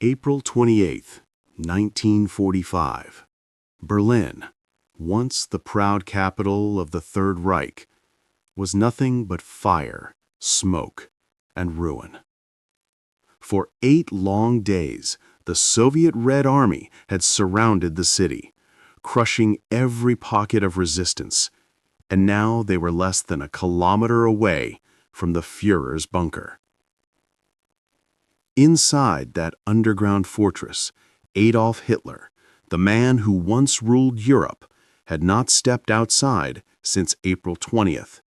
April 28, 1945. Berlin, once the proud capital of the Third Reich, was nothing but fire, smoke, and ruin. For 8 long days, the Soviet Red Army had surrounded the city, crushing every pocket of resistance, and now they were less than a kilometer away from the Führer's bunker. Inside that underground fortress, Adolf Hitler, the man who once ruled Europe, had not stepped outside since April 20th.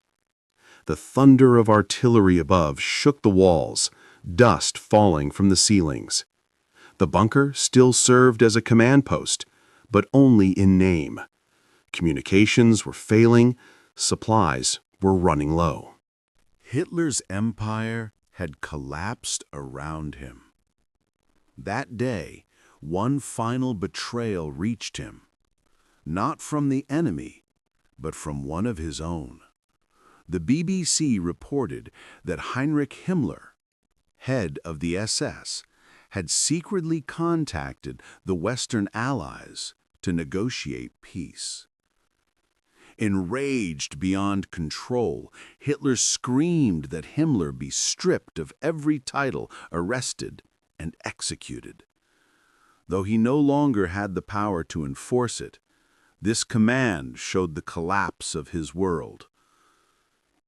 The thunder of artillery above shook the walls, dust falling from the ceilings. The bunker still served as a command post, but only in name. Communications were failing, supplies were running low. Hitler's empire had collapsed around him. That day, one final betrayal reached him, not from the enemy, but from one of his own. The BBC reported that Heinrich Himmler, head of the SS, had secretly contacted the Western Allies to negotiate peace. Enraged beyond control, Hitler screamed that Himmler be stripped of every title, arrested, and executed. Though he no longer had the power to enforce it, this command showed the collapse of his world.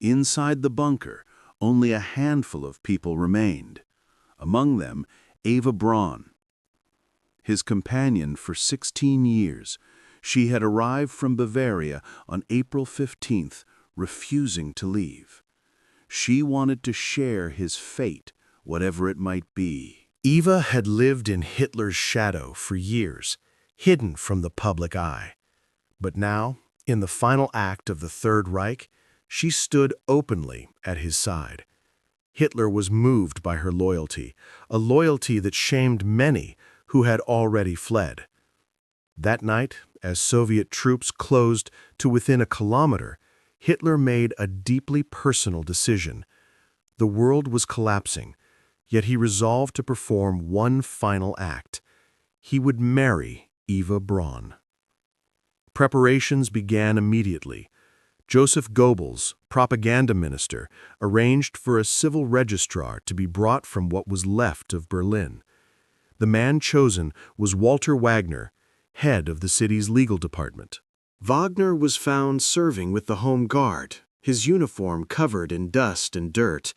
Inside the bunker, only a handful of people remained, among them Eva Braun. His companion for 16 years, she had arrived from Bavaria on April 15th, refusing to leave. She wanted to share his fate, whatever it might be. Eva had lived in Hitler's shadow for years, hidden from the public eye. But now, in the final act of the Third Reich, she stood openly at his side. Hitler was moved by her loyalty, a loyalty that shamed many who had already fled. That night, as Soviet troops closed to within a kilometer, Hitler made a deeply personal decision. The world was collapsing, yet he resolved to perform one final act. He would marry Eva Braun. Preparations began immediately. Joseph Goebbels, propaganda minister, arranged for a civil registrar to be brought from what was left of Berlin. The man chosen was Walter Wagner, head of the city's legal department. Wagner was found serving with the Home Guard, his uniform covered in dust and dirt.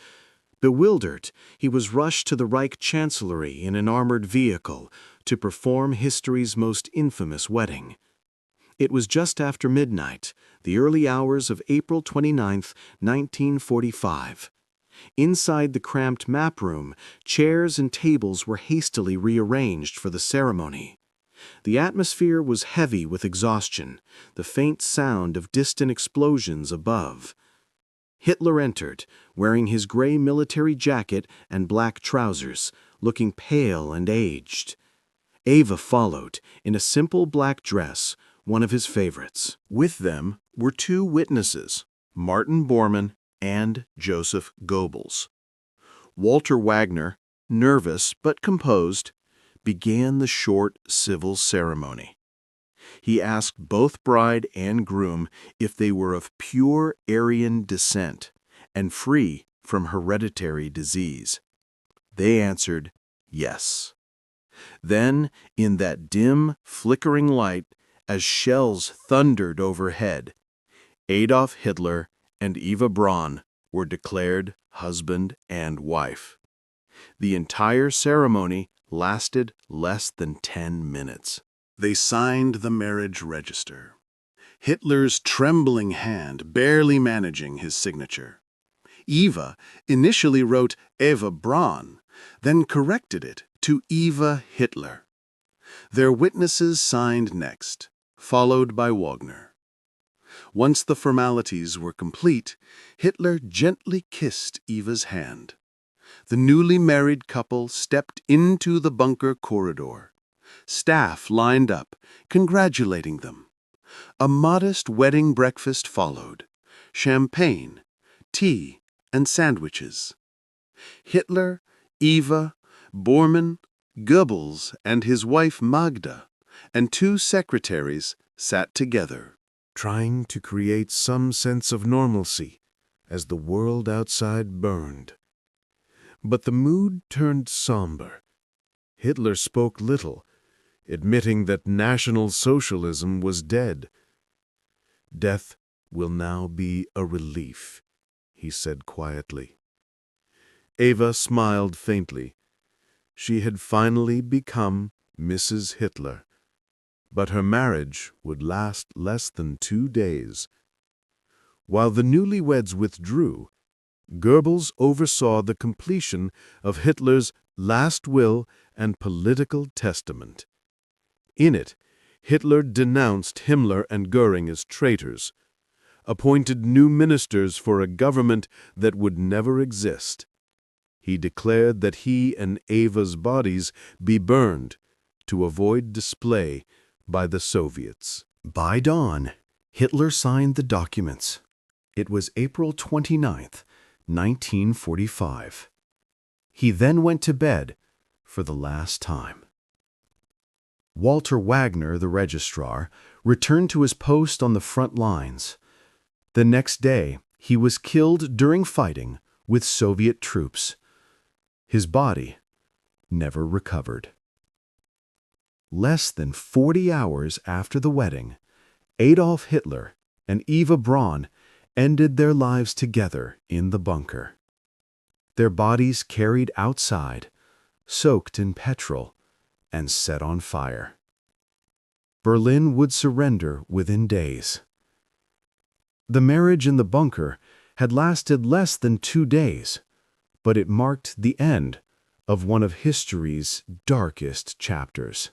Bewildered, he was rushed to the Reich Chancellery in an armored vehicle to perform history's most infamous wedding. It was just after midnight, the early hours of April 29, 1945. Inside the cramped map room, chairs and tables were hastily rearranged for the ceremony. The atmosphere was heavy with exhaustion, the faint sound of distant explosions above. Hitler entered, wearing his gray military jacket and black trousers, looking pale and aged. Eva followed, in a simple black dress, one of his favorites. With them were 2 witnesses, Martin Bormann and Joseph Goebbels. Walter Wagner, nervous but composed, began the short civil ceremony. He asked both bride and groom if they were of pure Aryan descent and free from hereditary disease. They answered yes. Then, in that dim, flickering light, as shells thundered overhead, Adolf Hitler and Eva Braun were declared husband and wife. The entire ceremony lasted less than 10 minutes. They signed the marriage register, Hitler's trembling hand barely managing his signature. Eva initially wrote Eva Braun, then corrected it to Eva Hitler. Their witnesses signed next, followed by Wagner. Once the formalities were complete, Hitler gently kissed Eva's hand. The newly married couple stepped into the bunker corridor. Staff lined up, congratulating them. A modest wedding breakfast followed, champagne, tea, and sandwiches. Hitler, Eva, Bormann, Goebbels and his wife Magda and two secretaries sat together, trying to create some sense of normalcy as the world outside burned. But the mood turned somber. Hitler spoke little, admitting that National Socialism was dead. "Death will now be a relief," he said quietly. Eva smiled faintly. She had finally become Mrs. Hitler. But her marriage would last less than 2 days. While the newlyweds withdrew, Goebbels oversaw the completion of Hitler's last will and political testament. In it, Hitler denounced Himmler and Göring as traitors, appointed new ministers for a government that would never exist. He declared that he and Eva's bodies be burned to avoid display by the Soviets. By dawn, Hitler signed the documents. It was April 29th, 1945. He then went to bed for the last time. Walter Wagner, the registrar, returned to his post on the front lines. The next day, he was killed during fighting with Soviet troops. His body never recovered. Less than 40 hours after the wedding, Adolf Hitler and Eva Braun ended their lives together in the bunker. Their bodies carried outside, soaked in petrol, and set on fire. Berlin would surrender within days. The marriage in the bunker had lasted less than 2 days, but it marked the end of one of history's darkest chapters.